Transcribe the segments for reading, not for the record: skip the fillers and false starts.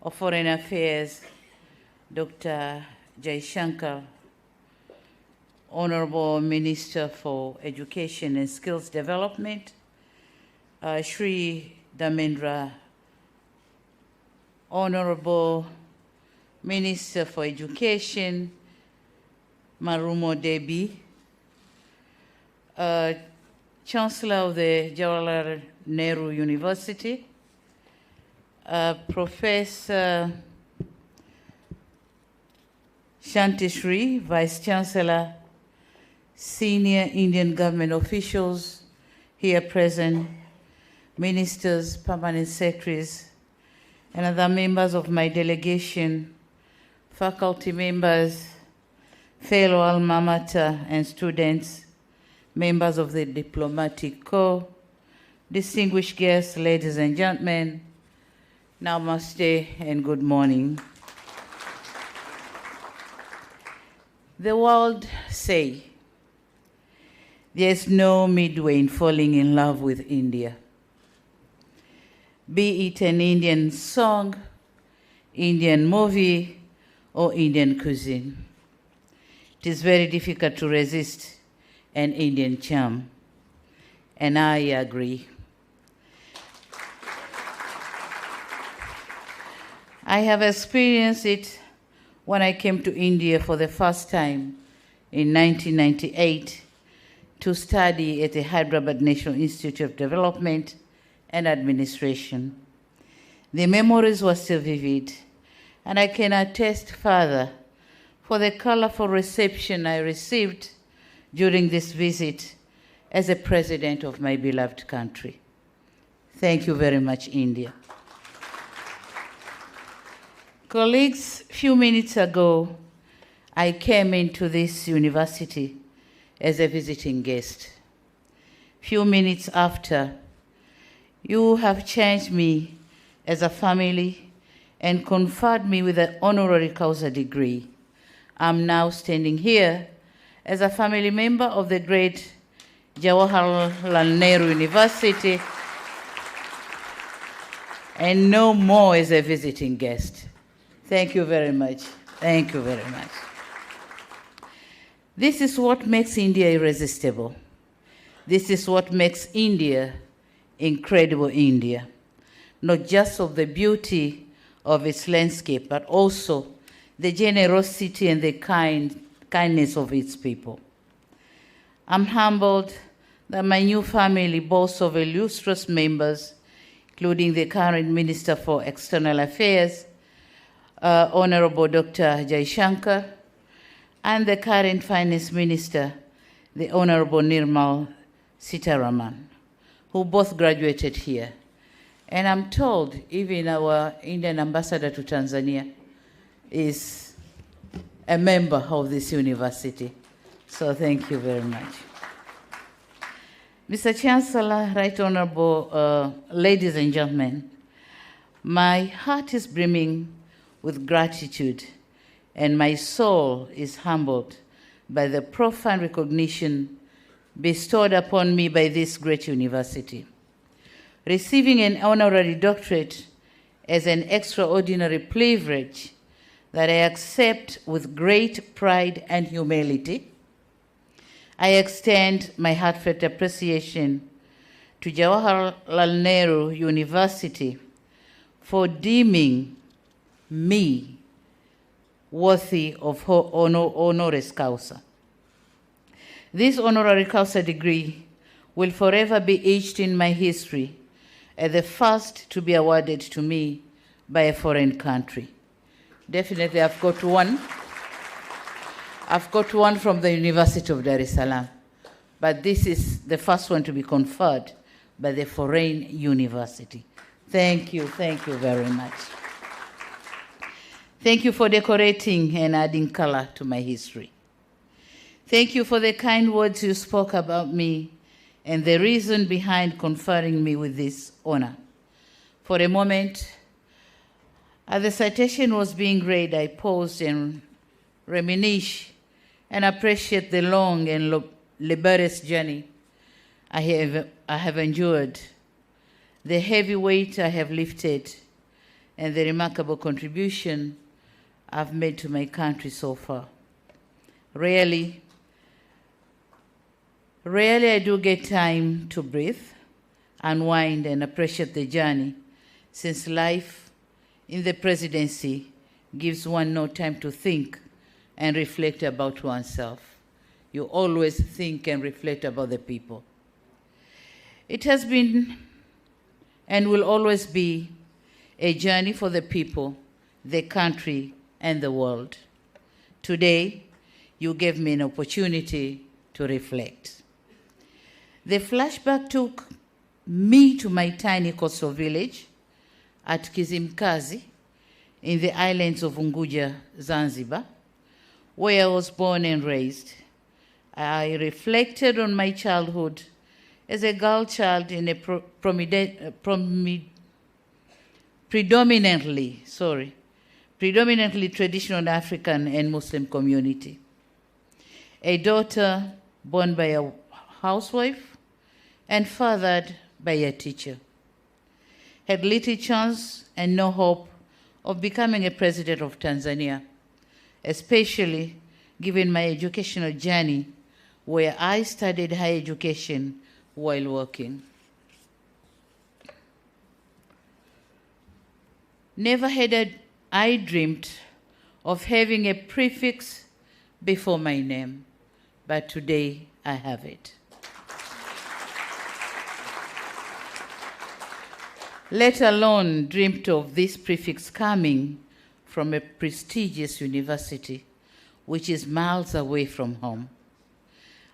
of Foreign Affairs, Dr. Jaishankar, Honorable Minister for Education and Skills Development, Shri Dharmendra, Honorable Minister for Education, Marumo Debi, Chancellor of the Jawaharlal Nehru University, Professor Shanti Shri, Vice Chancellor, senior Indian government officials here present, ministers, permanent secretaries, and other members of my delegation, faculty members, fellow alma mater and students, members of the diplomatic corps, distinguished guests, ladies and gentlemen, namaste and good morning. The world say, there's no midway in falling in love with India. Be it an Indian song, Indian movie, or Indian cuisine. It is very difficult to resist an Indian charm, and I agree. I have experienced it when I came to India for the first time in 1998 to study at the Hyderabad National Institute of Development and Administration. The memories were still vivid, and I can attest further for the colorful reception I received during this visit as a president of my beloved country. Thank you very much, India. Colleagues, a few minutes ago, I came into this university as a visiting guest. Few minutes after, you have changed me as a family and conferred me with an honorary causa degree. I'm now standing here as a family member of the great Jawaharlal Nehru University and no more as a visiting guest. Thank you very much. Thank you very much. This is what makes India irresistible. This is what makes India incredible India, not just of the beauty of its landscape, but also the generosity and the kindness of its people. I'm humbled that my new family boasts of illustrious members, including the current Minister for External Affairs, Honorable Dr. Jaishankar, and the current Finance Minister, the Honorable Nirmal Sitaraman, who both graduated here. And I'm told even our Indian ambassador to Tanzania is a member of this university. So thank you very much. Mr. Chancellor, Right Honorable ladies and gentlemen, my heart is brimming with gratitude and my soul is humbled by the profound recognition bestowed upon me by this great university. Receiving an honorary doctorate as an extraordinary privilege that I accept with great pride and humility, I extend my heartfelt appreciation to Jawaharlal Nehru University for deeming me worthy of honoris causa. This honorary causa degree will forever be etched in my history as the first to be awarded to me by a foreign country. Definitely, I've got one. I've got one from the University of Dar es Salaam, but this is the first one to be conferred by the foreign university. Thank you very much. Thank you for decorating and adding color to my history. Thank you for the kind words you spoke about me and the reason behind conferring me with this honor. For a moment, as the citation was being read, I paused and reminisced and appreciate the long and laborious journey I have endured, the heavy weight I have lifted, and the remarkable contribution I've made to my country so far. Rarely I do get time to breathe, unwind, and appreciate the journey, since life in the presidency gives one no time to think and reflect about oneself. You always think and reflect about the people. It has been and will always be a journey for the people, the country, and the world. Today, you gave me an opportunity to reflect. The flashback took me to my tiny coastal village at Kizimkazi in the islands of Unguja, Zanzibar, where I was born and raised. I reflected on my childhood as a girl child in a predominantly traditional African and Muslim community. A daughter born by a housewife and fathered by a teacher. Had little chance and no hope of becoming a president of Tanzania, especially given my educational journey where I studied higher education while working. Never had I dreamed of having a prefix before my name, but today I have it. Let alone dreamt of this prefix coming from a prestigious university, which is miles away from home.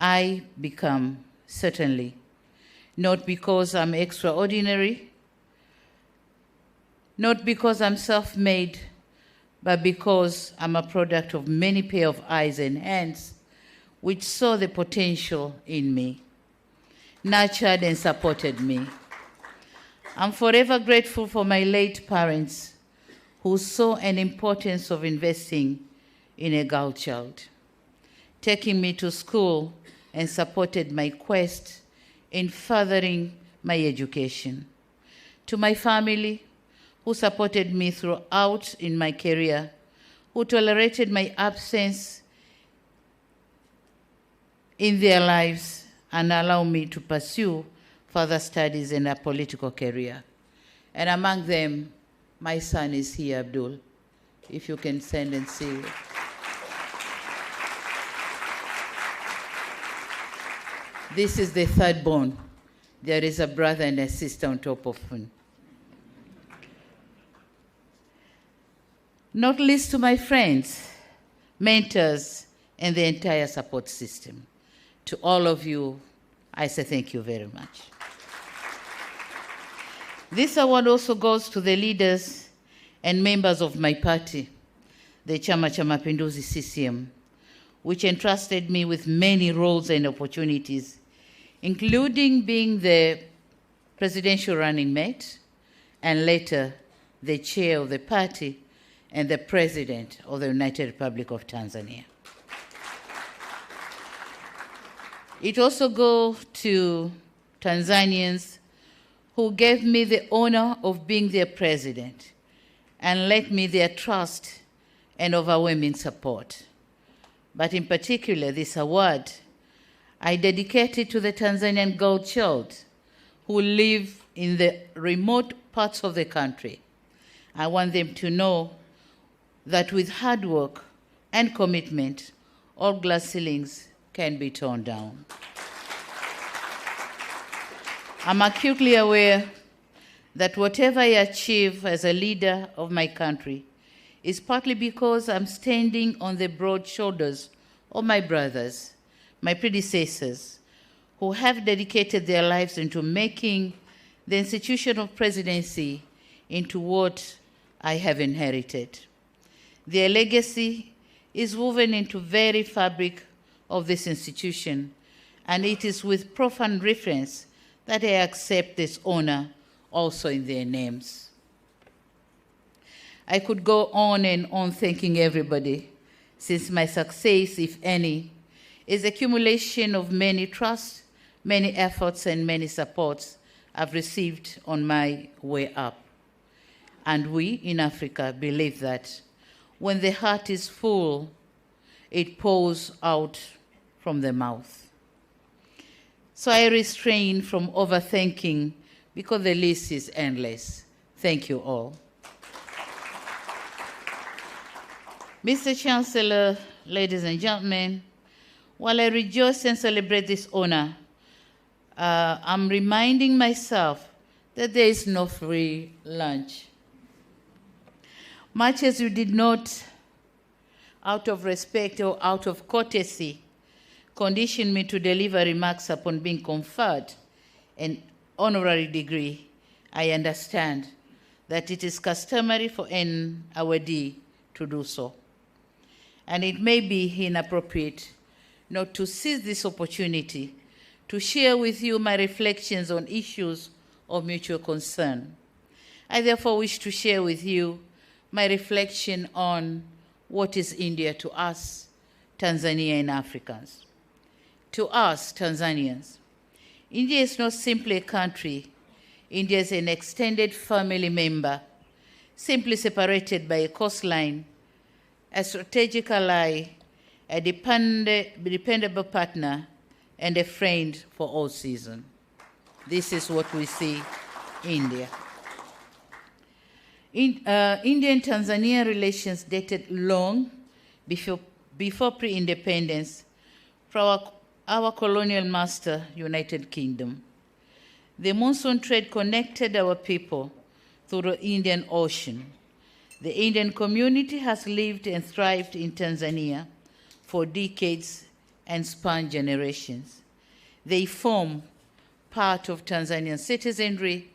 I become, certainly, not because I'm extraordinary, not because I'm self-made, but because I'm a product of many pair of eyes and hands which saw the potential in me, nurtured and supported me. I'm forever grateful for my late parents who saw an importance of investing in a girl child, taking me to school and supported my quest in furthering my education. To my family, who supported me throughout in my career, who tolerated my absence in their lives and allowed me to pursue further studies in a political career. And among them, my son is here, Abdul, if you can send and see it. This is the third born. There is a brother and a sister on top of him. Not least to my friends, mentors, and the entire support system. To all of you, I say thank you very much. This award also goes to the leaders and members of my party, the Chama cha Mapinduzi CCM, which entrusted me with many roles and opportunities, including being the presidential running mate and later the chair of the party and the president of the United Republic of Tanzania. It also goes to Tanzanians who gave me the honor of being their president and lent me their trust and overwhelming support. But in particular, this award I dedicated to the Tanzanian girl child who live in the remote parts of the country. I want them to know that with hard work and commitment, all glass ceilings can be torn down. I'm acutely aware that whatever I achieve as a leader of my country is partly because I'm standing on the broad shoulders of my brothers, my predecessors, who have dedicated their lives into making the institution of presidency into what I have inherited. Their legacy is woven into the very fabric of this institution, and it is with profound reverence that I accept this honor also in their names. I could go on and on thanking everybody, since my success, if any, is accumulation of many trusts, many efforts, and many supports I've received on my way up. And we in Africa believe that when the heart is full, it pours out from the mouth. So I refrain from overthinking because the list is endless. Thank you all. Mr. Chancellor, ladies and gentlemen, while I rejoice and celebrate this honor, I'm reminding myself that there is no free lunch. Much as you did not, out of respect or out of courtesy, condition me to deliver remarks upon being conferred an honorary degree, I understand that it is customary for an awardee to do so. And it may be inappropriate not to seize this opportunity to share with you my reflections on issues of mutual concern. I therefore wish to share with you my reflection on what is India to us, Tanzania and Africans. To us, Tanzanians, India is not simply a country. India is an extended family member, simply separated by a coastline, a strategic ally, a dependable partner, and a friend for all seasons. This is what we see India. India and Tanzania relations dated long before pre-independence from our colonial master, United Kingdom. The monsoon trade connected our people through the Indian Ocean. The Indian community has lived and thrived in Tanzania for decades and spanned generations. They form part of Tanzanian citizenry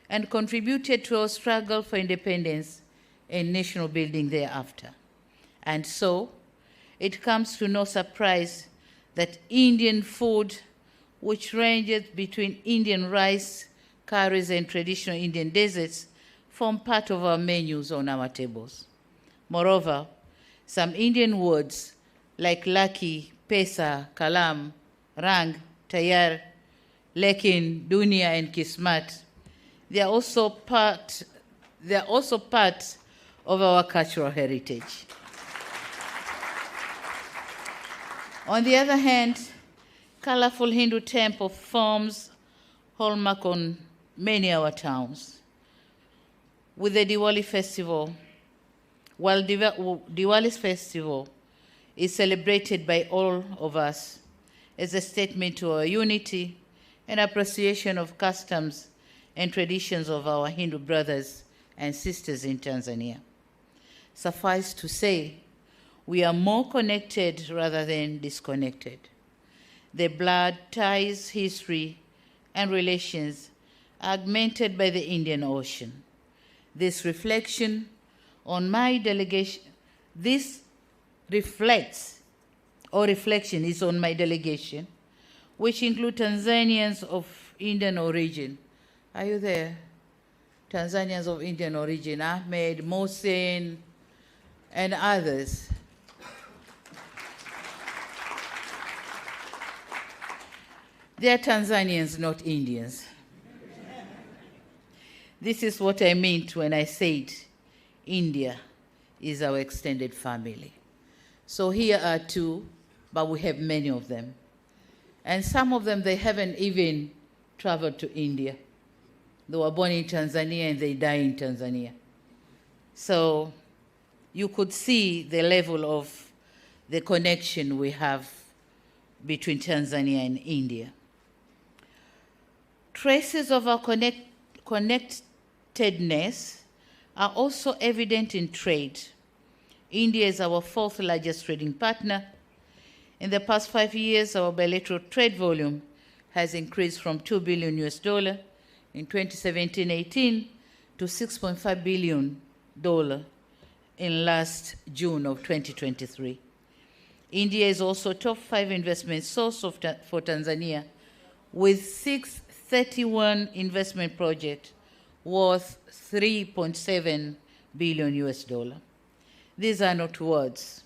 and contributed to our struggle for independence and national building thereafter. And so, it comes to no surprise that Indian food, which ranges between Indian rice, curries, and traditional Indian desserts, form part of our menus on our tables. Moreover, some Indian words like lucky, pesa, kalam, rang, tayar, lekin, dunia, and kismat, they are also part of our cultural heritage. On the other hand, colorful Hindu temple forms hallmark on many of our towns. With the Diwali festival, while Diwali's festival is celebrated by all of us as a statement to our unity and appreciation of customs and traditions of our Hindu brothers and sisters in Tanzania. Suffice to say, we are more connected rather than disconnected. The blood ties, history, and relations are augmented by the Indian Ocean. This reflection on my delegation, this reflection is on my delegation, which include Tanzanians of Indian origin. Are you there? Tanzanians of Indian origin, Ahmed, Mohsen, and others. They are Tanzanians, not Indians. This is what I meant when I said India is our extended family. So here are two, but we have many of them. And some of them, they haven't even traveled to India. They were born in Tanzania and they die in Tanzania. So you could see the level of the connection we have between Tanzania and India. Traces of our connectedness are also evident in trade. India is our fourth largest trading partner. In the past 5 years, our bilateral trade volume has increased from $2 billion in 2017-18 to $6.5 billion in last June of 2023. India is also top 5 investment source for Tanzania, with 631 investment projects worth $3.7 billion. These are not words.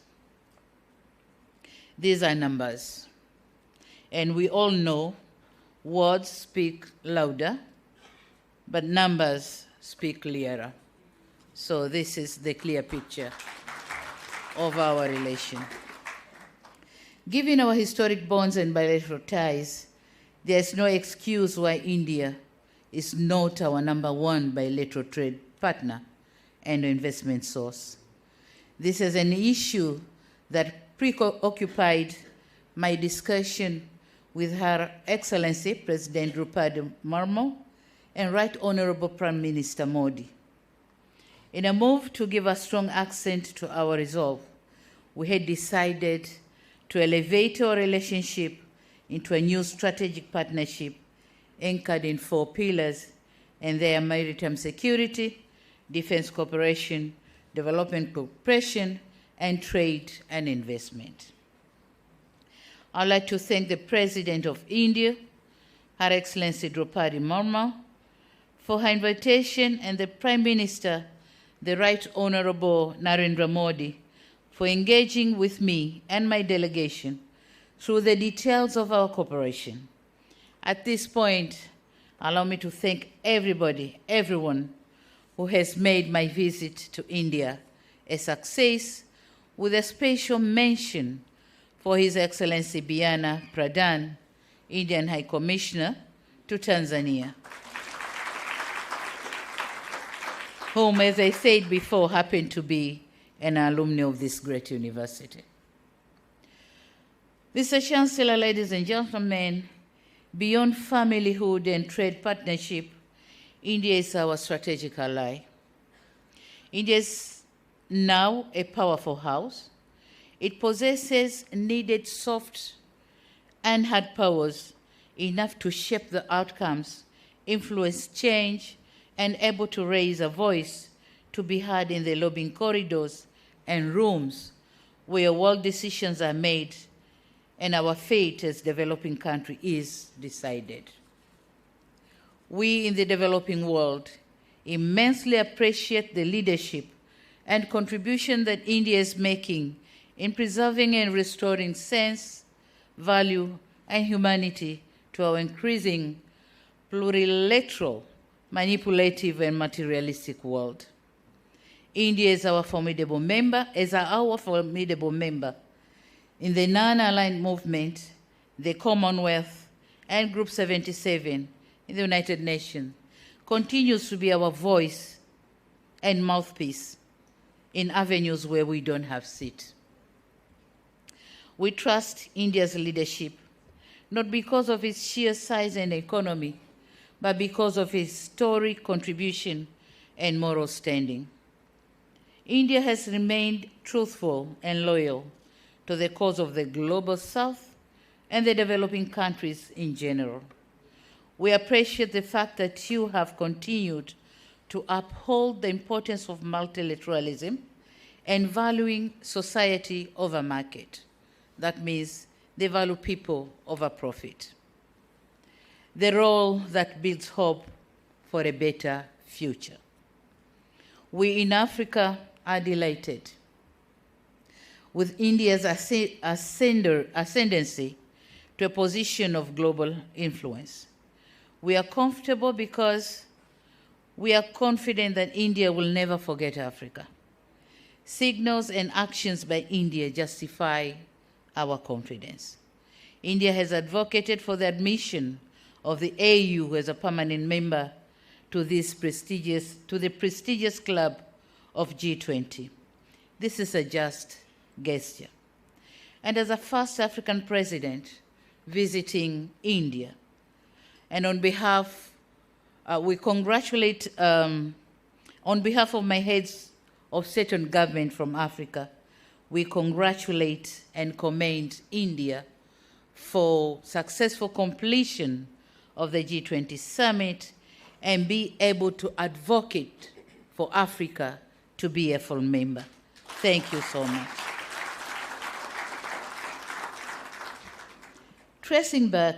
These are numbers. And we all know words speak louder, but numbers speak clearer. So this is the clear picture of our relation. Given our historic bonds and bilateral ties, there is no excuse why India is not our #1 bilateral trade partner and investment source. This is an issue that preoccupied my discussion with Her Excellency President Draupadi Murmu and Right Honorable Prime Minister Modi. In a move to give a strong accent to our resolve, we had decided to elevate our relationship into a new strategic partnership anchored in 4 pillars, and they are maritime security, defense cooperation, development cooperation, and trade and investment. I'd like to thank the President of India, Her Excellency Draupadi Murmu, for her invitation, and the Prime Minister, the Right Honorable Narendra Modi, for engaging with me and my delegation through the details of our cooperation. At this point, allow me to thank everyone who has made my visit to India a success, with a special mention for His Excellency Biana Pradhan, Indian High Commissioner to Tanzania, whom, as I said before, happened to be an alumni of this great university. Mr. Chancellor, ladies and gentlemen, beyond familyhood and trade partnership, India is our strategic ally. India is now a powerful house. It possesses needed soft and hard powers enough to shape the outcomes, influence change, and able to raise a voice to be heard in the lobbying corridors and rooms where world decisions are made and our fate as developing country is decided. We in the developing world immensely appreciate the leadership and contribution that India is making in preserving and restoring sense, value, and humanity to our increasing plurilateral, manipulative, and materialistic world. India is our formidable member, in the non-aligned movement, the Commonwealth, and Group 77 in the United Nations, continues to be our voice and mouthpiece in avenues where we don't have seat. We trust India's leadership, not because of its sheer size and economy, but because of its historic contribution and moral standing. India has remained truthful and loyal to the cause of the Global South and the developing countries in general. We appreciate the fact that you have continued to uphold the importance of multilateralism and valuing society over market. That means they value people over profit. The role that builds hope for a better future. We in Africa are delighted with India's ascendancy to a position of global influence. We are comfortable because we are confident that India will never forget Africa. Signals and actions by India justify our confidence. India has advocated for the admission of the AU as a permanent member to the prestigious club of G20. This is a just gesture. And as a first African president visiting India, and on behalf, we congratulate, on behalf of my heads of state and government from Africa, we congratulate and commend India for successful completion of the G20 summit and be able to advocate for Africa to be a full member. Thank you so much. Tracing back